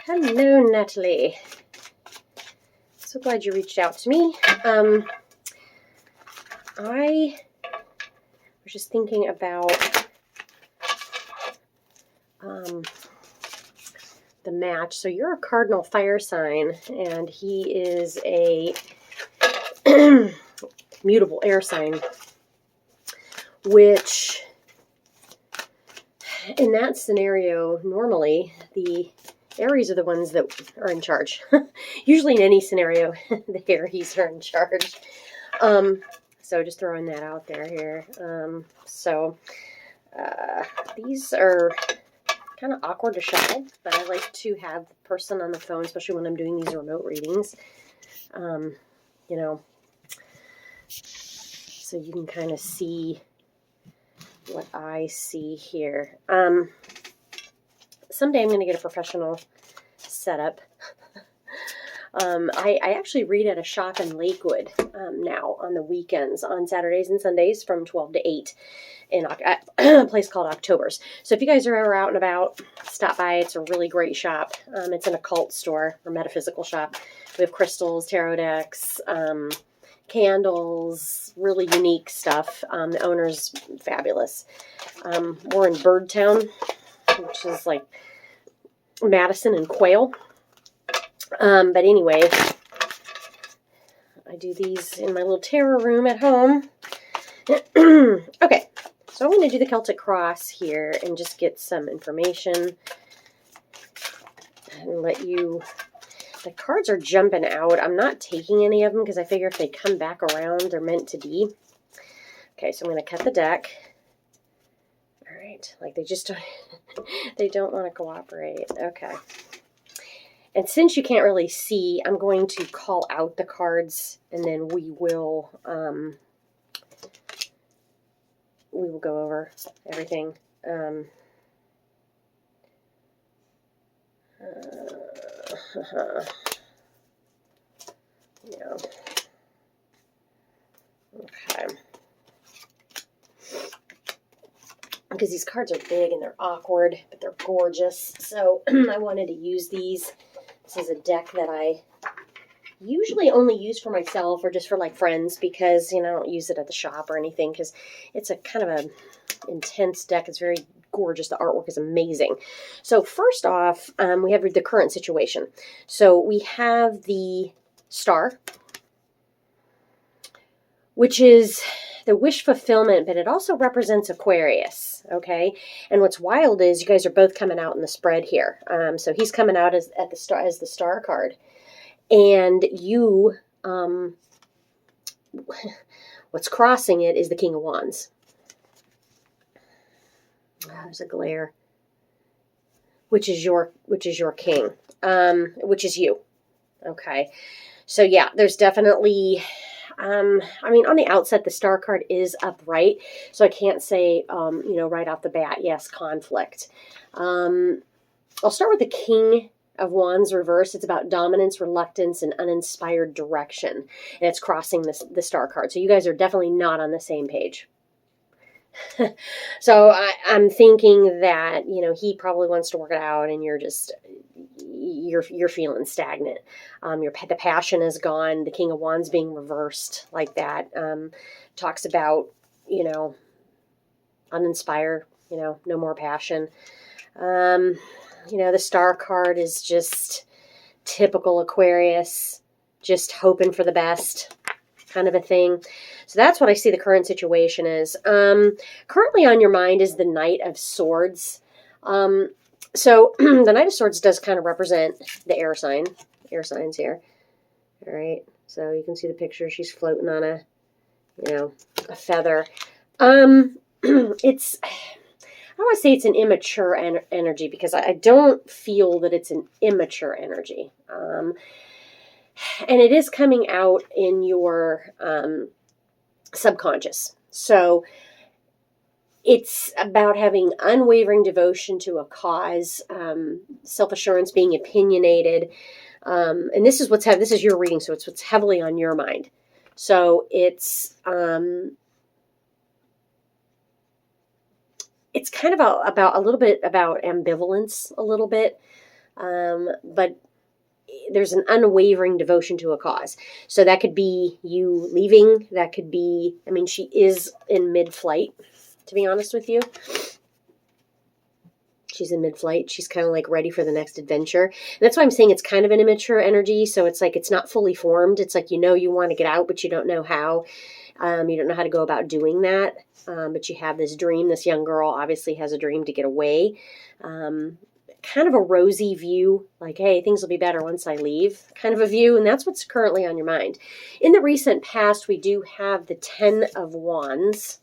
Hello, Natalie. So glad you reached out to me. I was just thinking about the match. So you're a cardinal fire sign, and he is a mutable air sign, which in that scenario, normally the Aries are the ones that are in charge. Usually in any scenario, the Aries are in charge. So just throwing that out there here. These are kind of awkward to shuffle, but I like to have the person on the phone, especially when I'm doing these remote readings. So you can kind of see what I see here. Someday I'm going to get a professional setup. I actually read at a shop in Lakewood now on the weekends, on Saturdays and Sundays from 12 to 8 in a place called October's. So if you guys are ever out and about, stop by. It's a really great shop. It's an occult store or metaphysical shop. We have crystals, tarot decks, candles, really unique stuff. The owner's fabulous. We're in Birdtown, which is like Madison and Quail. But anyway, I do these in my little tarot room at home. Okay, so I'm going to do the Celtic Cross here and just get some information and let you... The cards are jumping out. I'm not taking any of them because I figure if they come back around, they're meant to be. Okay, so I'm going to cut the deck. All right, like they just don't, they don't want to cooperate. Okay. And since you can't really see, I'm going to call out the cards, and then we will go over everything. Yeah. Okay. Because these cards are big and they're awkward, but they're gorgeous. So I wanted to use these. This is a deck that I usually only use for myself or just for like friends because, I don't use it at the shop or anything because it's a kind of a intense deck. It's very gorgeous. The artwork is amazing. So first off, we have the current situation. So we have the Star, which is the wish fulfillment, but it also represents Aquarius, okay? And what's wild is you guys are both coming out in the spread here. So he's coming out as the Star card. And you, what's crossing it is the King of Wands. There's a glare. Which is your king, which is you. Okay. So yeah, there's definitely... on the outset, the Star card is upright, so I can't say, right off the bat, yes, conflict. I'll start with the King of Wands reverse. It's about dominance, reluctance, and uninspired direction, and it's crossing the Star card. So you guys are definitely not on the same page. So I'm thinking that, he probably wants to work it out, and you're feeling stagnant. The passion is gone. The King of Wands being reversed like that talks about, uninspired, no more passion. The Star card is just typical Aquarius, just hoping for the best kind of a thing. So that's what I see the current situation is. Currently on your mind is the Knight of Swords. So the Knight of Swords does kind of represent the air signs here. All right. So you can see the picture. She's floating on a feather. It's, I don't want to say it's an immature energy because I don't feel that it's an immature energy. And it is coming out in your subconscious. So it's about having unwavering devotion to a cause, self-assurance, being opinionated. And this is your reading, so it's what's heavily on your mind. So it's kind of about a little bit about ambivalence, a little bit. But there's an unwavering devotion to a cause. So that could be you leaving. That could be, I mean, she is in mid-flight, to be honest with you. She's in mid-flight. She's kind of like ready for the next adventure. And that's why I'm saying it's kind of an immature energy. So it's like it's not fully formed. It's like, you know, you want to get out, but you don't know how. You don't know how to go about doing that. But you have this dream. This young girl obviously has a dream to get away. Kind of a rosy view, like, hey, things will be better once I leave, kind of a view. And that's what's currently on your mind. In the recent past, we do have the 10 of Wands.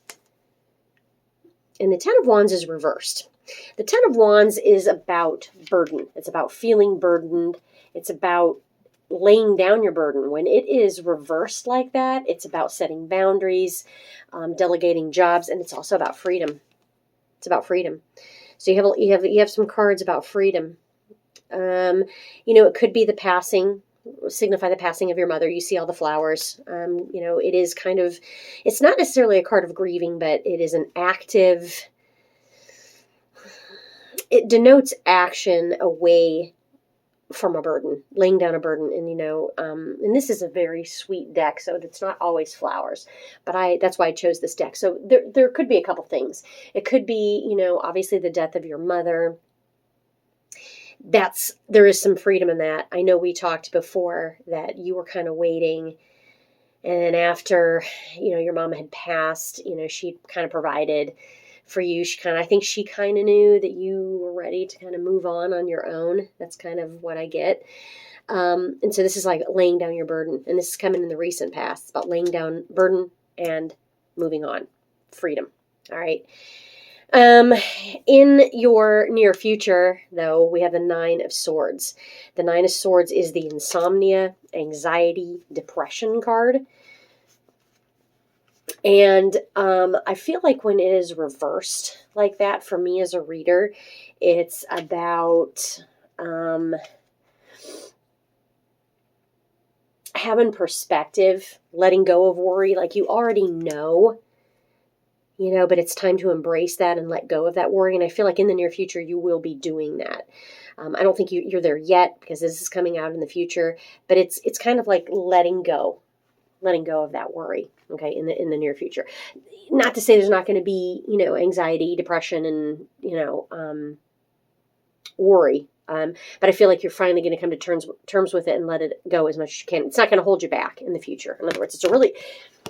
And the 10 of Wands is reversed. The 10 of Wands is about burden. It's about feeling burdened. It's about laying down your burden. When it is reversed like that, it's about setting boundaries, delegating jobs, and it's also about freedom. It's about freedom. So you have some cards about freedom. It could be the passing, signify the passing of your mother. You see all the flowers. It is kind of, it's not necessarily a card of grieving, but it is an active. It denotes action away from a burden, laying down a burden. And this is a very sweet deck, so it's not always flowers, but that's why I chose this deck. So there could be a couple things. It could be, obviously the death of your mother. There is some freedom in that. I know we talked before that you were kind of waiting, and then after, your mom had passed, she kind of provided for you. I think she kind of knew that you were ready to kind of move on your own. That's kind of what I get. And so this is like laying down your burden. And this is coming in the recent past. It's about laying down burden and moving on. Freedom. All right. In your near future, though, we have the 9 of Swords. The 9 of Swords is the insomnia, anxiety, depression card. And I feel like when it is reversed like that, for me as a reader, it's about having perspective, letting go of worry. Like you already know, but it's time to embrace that and let go of that worry. And I feel like in the near future, you will be doing that. I don't think you're there yet because this is coming out in the future, but it's kind of like letting go of that worry. Okay, in the near future. Not to say there's not going to be, anxiety, depression, and worry. But I feel like you're finally going to come to terms with it and let it go as much as you can. It's not going to hold you back in the future. In other words, it's a really,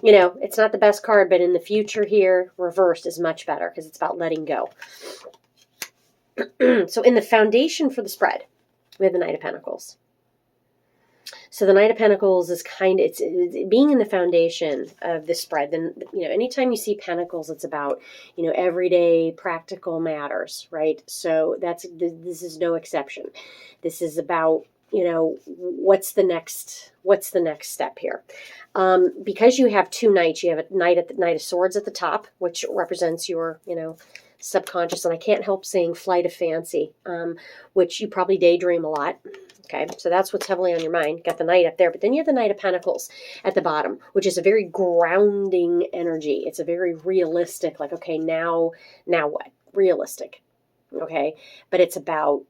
it's not the best card, but in the future here, reversed is much better because it's about letting go. So in the foundation for the spread, we have the Knight of Pentacles. So the Knight of Pentacles is it's being in the foundation of the spread. Then, anytime you see Pentacles, it's about, everyday practical matters, right? So this is no exception. This is about, what's the next step here? Because you have 2 knights, you have a Knight of Swords at the top, which represents your, subconscious. And I can't help saying flight of fancy, which you probably daydream a lot. Okay, so that's what's heavily on your mind. Got the Knight up there, but then you have the Knight of Pentacles at the bottom, which is a very grounding energy. It's a very realistic, like, okay, now what? Realistic, okay? But it's about,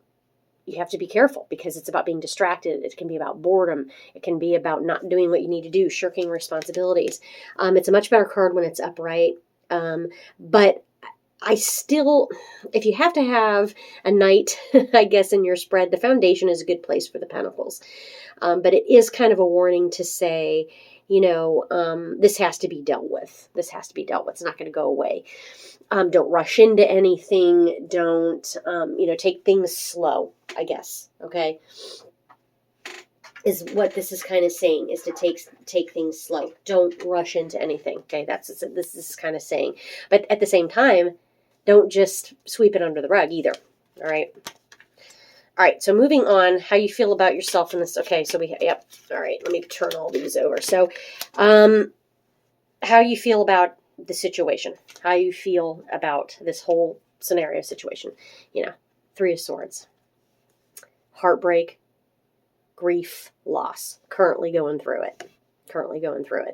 you have to be careful because it's about being distracted. It can be about boredom. It can be about not doing what you need to do, shirking responsibilities. It's a much better card when it's upright, but if you have to have a knight, I guess, in your spread, the foundation is a good place for the Pentacles. But it is kind of a warning to say, this has to be dealt with. This has to be dealt with. It's not going to go away. Don't rush into anything. Don't, take things slow, I guess. Okay. Is what this is kind of saying, is to take things slow. Don't rush into anything. Okay. This is kind of saying, but at the same time, don't just sweep it under the rug either. All right. All right. So moving on, how you feel about yourself in this. Okay. So yep. All right. Let me turn all these over. So, how you feel about the situation, how you feel about this whole scenario situation, 3 of Swords, heartbreak, grief, loss, currently going through it.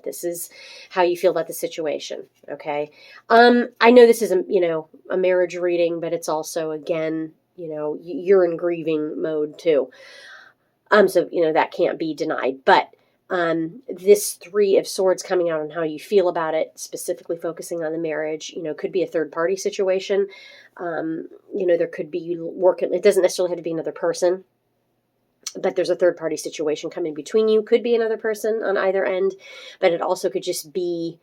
This is how you feel about the situation. Okay. I know this is a marriage reading, but it's also, again, you're in grieving mode too. So, that can't be denied. But this Three of Swords coming out on how you feel about it, specifically focusing on the marriage, could be a third party situation. There could be work. It doesn't necessarily have to be another person, but there's a third party situation coming between you. Could be another person on either end, but it also could just be,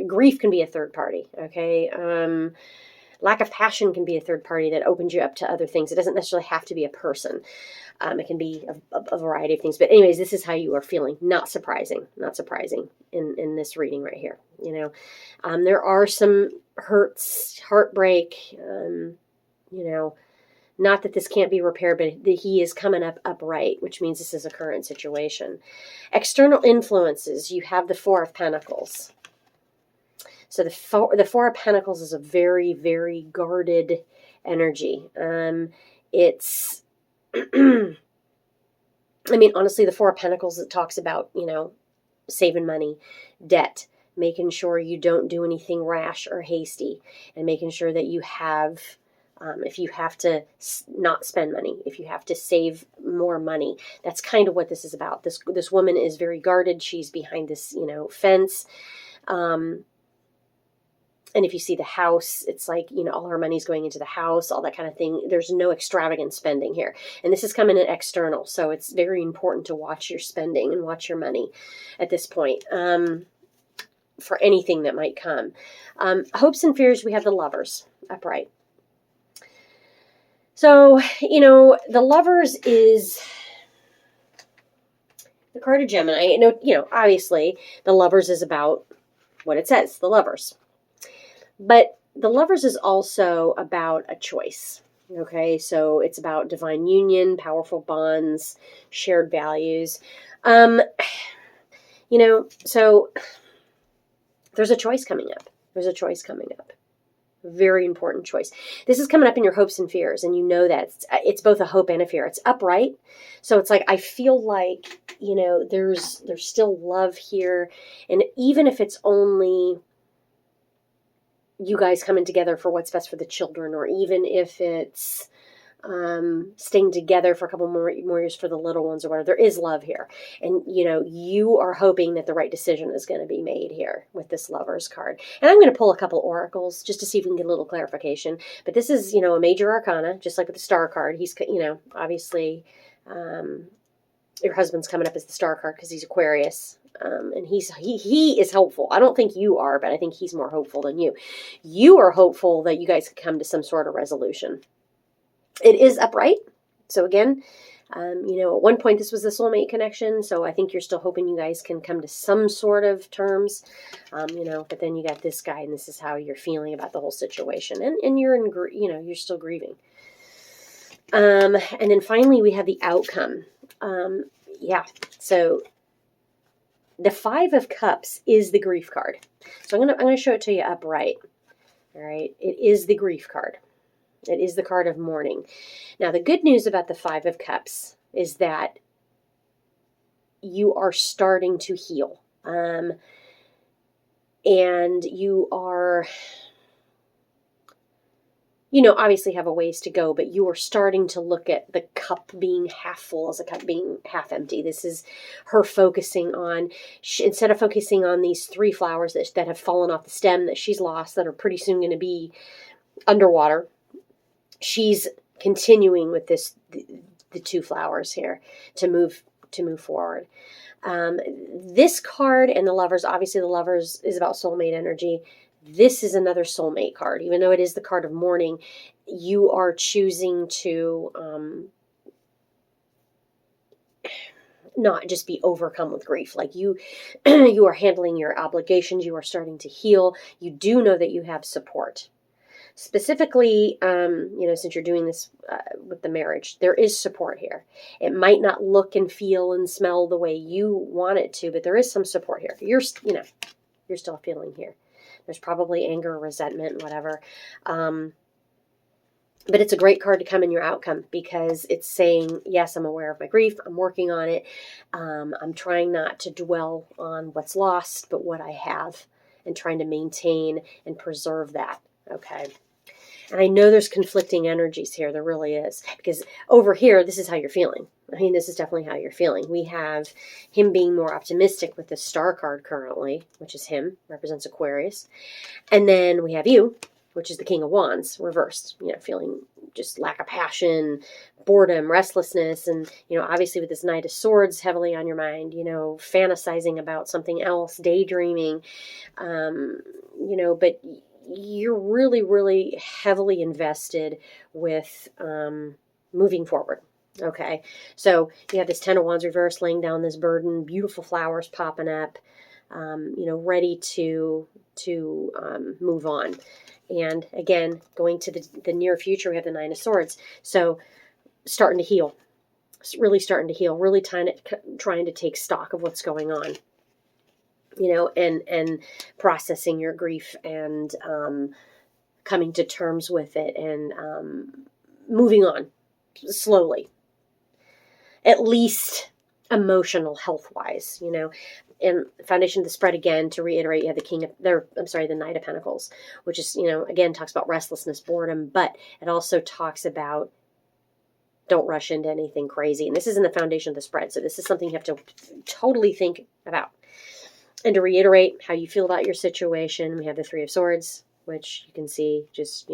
grief can be a third party. Okay. Lack of passion can be a third party that opens you up to other things. It doesn't necessarily have to be a person. It can be a variety of things. But anyways, this is how you are feeling. Not surprising in this reading right here. There are some hurts, heartbreak, not that this can't be repaired, but he is coming up upright, which means this is a current situation. External influences, you have the Four of Pentacles. So the Four of Pentacles is a very, very guarded energy. It's, honestly, the Four of Pentacles, it talks about, saving money, debt, making sure you don't do anything rash or hasty, and making sure that you have, if you have to not spend money, if you have to save more money, that's kind of what this is about. This woman is very guarded. She's behind this, fence. And if you see the house, it's like, all her money's going into the house, all that kind of thing. There's no extravagant spending here. And this is coming in external. So it's very important to watch your spending and watch your money at this point for anything that might come. Hopes and fears, we have the Lovers upright. So, the Lovers is the card of Gemini. Obviously, the Lovers is about what it says, the Lovers. But the Lovers is also about a choice, okay? So it's about divine union, powerful bonds, shared values. So there's a choice coming up. Very important choice. This is coming up in your hopes and fears, and that it's both a hope and a fear. It's upright, so it's like I feel like there's still love here, and even if it's only you guys coming together for what's best for the children, or even if it's staying together for a couple more years for the little ones or whatever, there is love here. And, you are hoping that the right decision is going to be made here with this Lovers card. And I'm going to pull a couple oracles just to see if we can get a little clarification. But this is, a major arcana, just like with the Star card. He's, obviously, your husband's coming up as the Star card because he's Aquarius. And he is hopeful. I don't think you are, but I think he's more hopeful than you. You are hopeful that you guys could come to some sort of resolution. It is upright. So again, at one point this was a soulmate connection. So I think you're still hoping you guys can come to some sort of terms, but then you got this guy, and this is how you're feeling about the whole situation. And you're you're still grieving. And then finally we have the outcome. So the Five of Cups is the grief card. So I'm gonna show it to you upright. All right, it is the grief card. It is the card of mourning. Now, the good news about the Five of Cups is that you are starting to heal, and you are, obviously have a ways to go, but you are starting to look at the cup being half full as a cup being half empty. This is her focusing on, instead of focusing on these 3 flowers that have fallen off the stem that she's lost, that are pretty soon going to be underwater, she's continuing with the 2 flowers here to move forward. This card and the Lovers, obviously the Lovers is about soulmate energy. This is another soulmate card. Even though it is the card of mourning, you are choosing to not just be overcome with grief. Like you are handling your obligations. You are starting to heal. You do know that you have support. Specifically, since you're doing this with the marriage, there is support here. It might not look and feel and smell the way you want it to, but there is some support here. You're still feeling here. There's probably anger, resentment, whatever. But it's a great card to come in your outcome, because it's saying, yes, I'm aware of my grief. I'm working on it. I'm trying not to dwell on what's lost, but what I have. and trying to maintain and preserve that. Okay. And I know there's conflicting energies here. There really is. Because over here, this is how you're feeling. I mean, this is definitely how you're feeling. We have him being more optimistic with the Star card currently, which is him, represents Aquarius. And then we have you, which is the King of Wands, reversed, feeling just lack of passion, boredom, restlessness. And, obviously with this Knight of Swords heavily on your mind, fantasizing about something else, daydreaming, but you're really, really heavily invested with moving forward. Okay, so you have this Ten of Wands reversed, laying down this burden, beautiful flowers popping up, ready to move on. And again, going to the near future, we have the Nine of Swords. So starting to heal, really starting to heal, really trying to take stock of what's going on, and processing your grief and coming to terms with it and moving on slowly, at least emotional health-wise, And foundation of the spread, again, to reiterate, you have the Knight of Pentacles, which is, again, talks about restlessness, boredom, but it also talks about don't rush into anything crazy. And this is in the foundation of the spread. So this is something you have to totally think about. And to reiterate how you feel about your situation, we have the Three of Swords, which you can see just,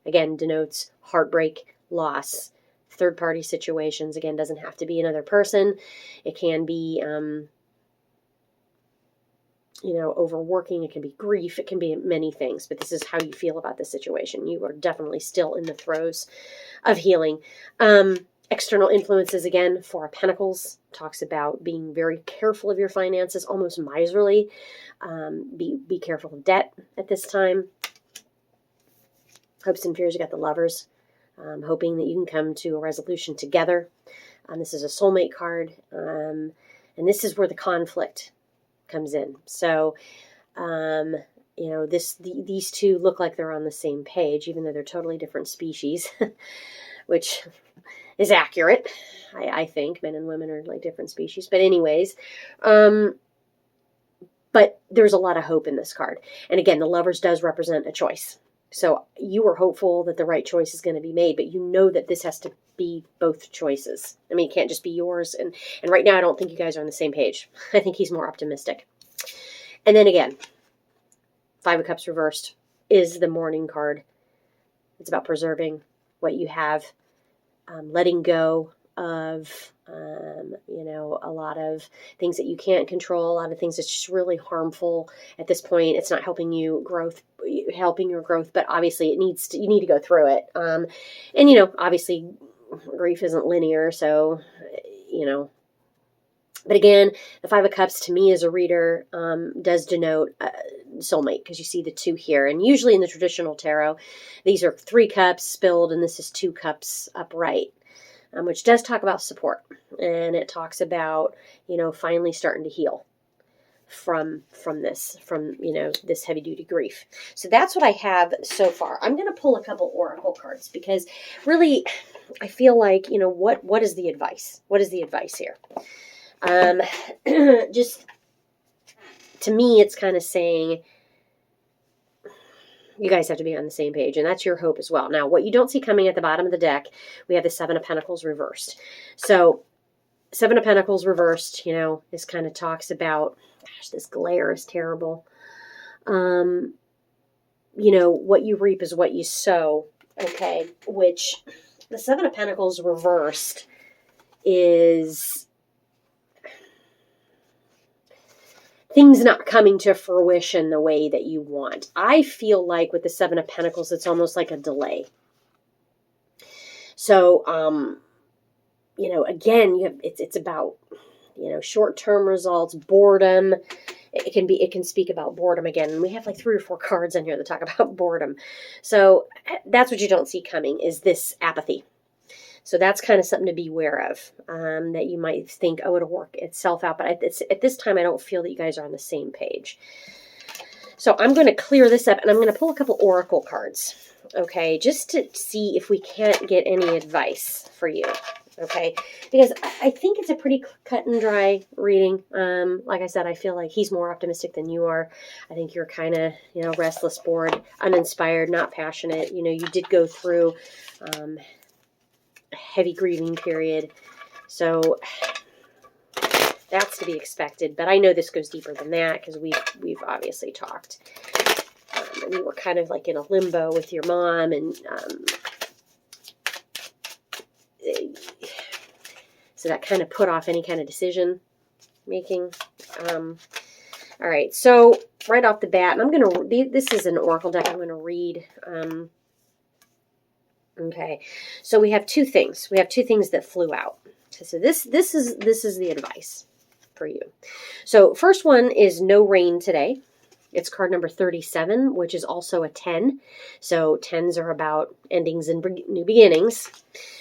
again, denotes heartbreak, loss, third-party situations. Again, doesn't have to be another person. It can be, overworking. It can be grief. It can be many things. But this is how you feel about the situation. You are definitely still in the throes of healing. External influences, again, Four of Pentacles, talks about being very careful of your finances, almost miserly. Be careful of debt at this time. Hopes and fears, you got the Lovers. Hoping that you can come to a resolution together. This is a soulmate card. And this is where the conflict comes in. So, these two look like they're on the same page, even though they're totally different species, which is accurate. I think men and women are like different species. But anyways, but there's a lot of hope in this card. And again, the Lovers does represent a choice. So you are hopeful that the right choice is going to be made, but you know that this has to be both choices. I mean, it can't just be yours. And right now, I don't think you guys are on the same page. I think he's more optimistic. And then again, Five of Cups reversed is the Mourning card. It's about preserving what you have, letting go of, a lot of things that you can't control, a lot of things that's just really harmful at this point. It's not helping your growth, but obviously you need to go through it. And obviously grief isn't linear. So, but again, the Five of Cups to me as a reader, does denote soulmate, because you see the two here. And usually in the traditional tarot, these are 3 cups spilled and this is 2 cups upright. Which does talk about support, and it talks about, finally starting to heal from this heavy duty grief. So that's what I have so far. I'm going to pull a couple oracle cards because really I feel like, what is the advice? What is the advice here? Just to me, it's kind of saying, you guys have to be on the same page, and that's your hope as well. Now, what you don't see coming at the bottom of the deck, we have the Seven of Pentacles reversed. So, Seven of Pentacles reversed, this kind of talks about, gosh, this glare is terrible. What you reap is what you sow, okay? Which, the Seven of Pentacles reversed is things not coming to fruition the way that you want. I feel like with the Seven of Pentacles, it's almost like a delay. So, again, it's about, short-term results, boredom. It can speak about boredom again. And we have like 3 or 4 cards in here that talk about boredom. So that's what you don't see coming, is this apathy. So that's kind of something to be aware of, that you might think, oh, it'll work itself out. But at this time, I don't feel that you guys are on the same page. So I'm going to clear this up, and I'm going to pull a couple oracle cards, okay, just to see if we can't get any advice for you, Okay, because I think it's a pretty cut and dry reading. Like I said, I feel like he's more optimistic than you are. I think you're kind of, restless, bored, uninspired, not passionate. You did go through a heavy grieving period, so that's to be expected. But I know this goes deeper than that because we've obviously talked. And you were kind of like in a limbo with your mom, and so that kind of put off any kind of decision making. All right, so right off the bat, and I'm going to, this is an oracle deck I'm going to read. Okay, so we have two things. We have two things that flew out. So this is the advice for you. So first one is no rain today. It's card number 37, which is also a 10. So 10s are about endings and new beginnings.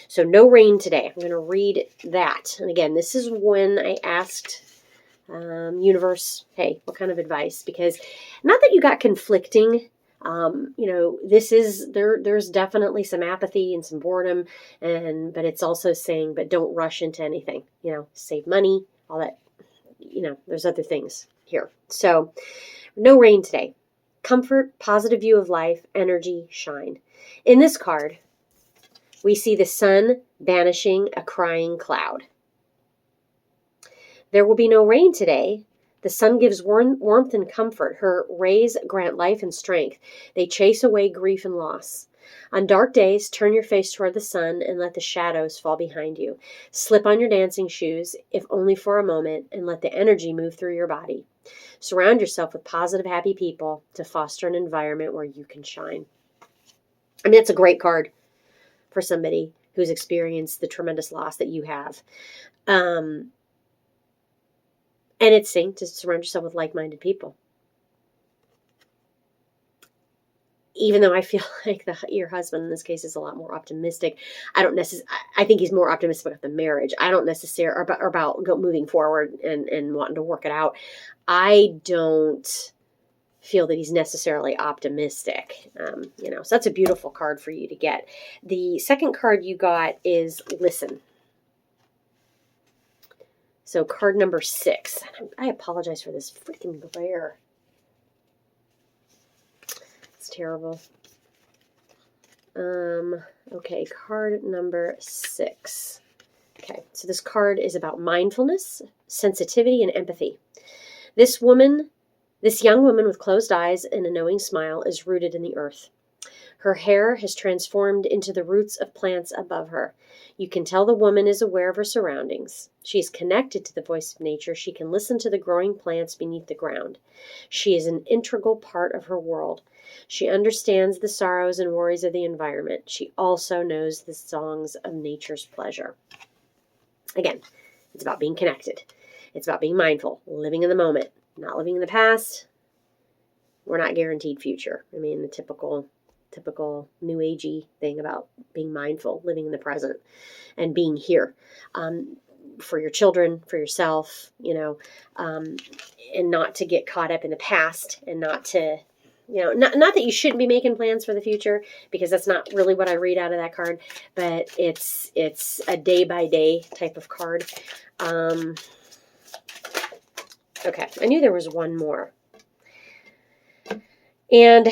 So no rain today. I'm going to read that. And again, this is when I asked universe, hey, what kind of advice? Because not that you got conflicting, there's definitely some apathy and some boredom, but it's also saying, but don't rush into anything, save money, all that, there's other things here. So no rain today. Comfort, positive view of life, energy, shine. In this card, we see the sun banishing a crying cloud. There will be no rain today. The sun gives warmth and comfort. Her rays grant life and strength. They chase away grief and loss. On dark days, turn your face toward the sun and let the shadows fall behind you. Slip on your dancing shoes, if only for a moment, and let the energy move through your body. Surround yourself with positive, happy people to foster an environment where you can shine. I mean, it's a great card for somebody who's experienced the tremendous loss that you have. And it's saying to surround yourself with like-minded people. Even though I feel like your husband in this case is a lot more optimistic, I think he's more optimistic about the marriage. I don't necessarily about moving forward and wanting to work it out. I don't feel that he's necessarily optimistic. So that's a beautiful card for you to get. The second card you got is listen. So card number 6. I apologize for this freaking glare. It's terrible. Okay, card number 6. Okay, so this card is about mindfulness, sensitivity, and empathy. This young woman with closed eyes and a knowing smile is rooted in the earth. Her hair has transformed into the roots of plants above her. You can tell the woman is aware of her surroundings. She is connected to the voice of nature. She can listen to the growing plants beneath the ground. She is an integral part of her world. She understands the sorrows and worries of the environment. She also knows the songs of nature's pleasure. Again, it's about being connected. It's about being mindful, living in the moment, not living in the past. We're not guaranteed future. I mean, the typical new agey thing about being mindful, living in the present, and being here for your children, for yourself, and not to get caught up in the past, and not to, not that you shouldn't be making plans for the future, because that's not really what I read out of that card, but it's a day by day type of card. Okay, I knew there was one more. And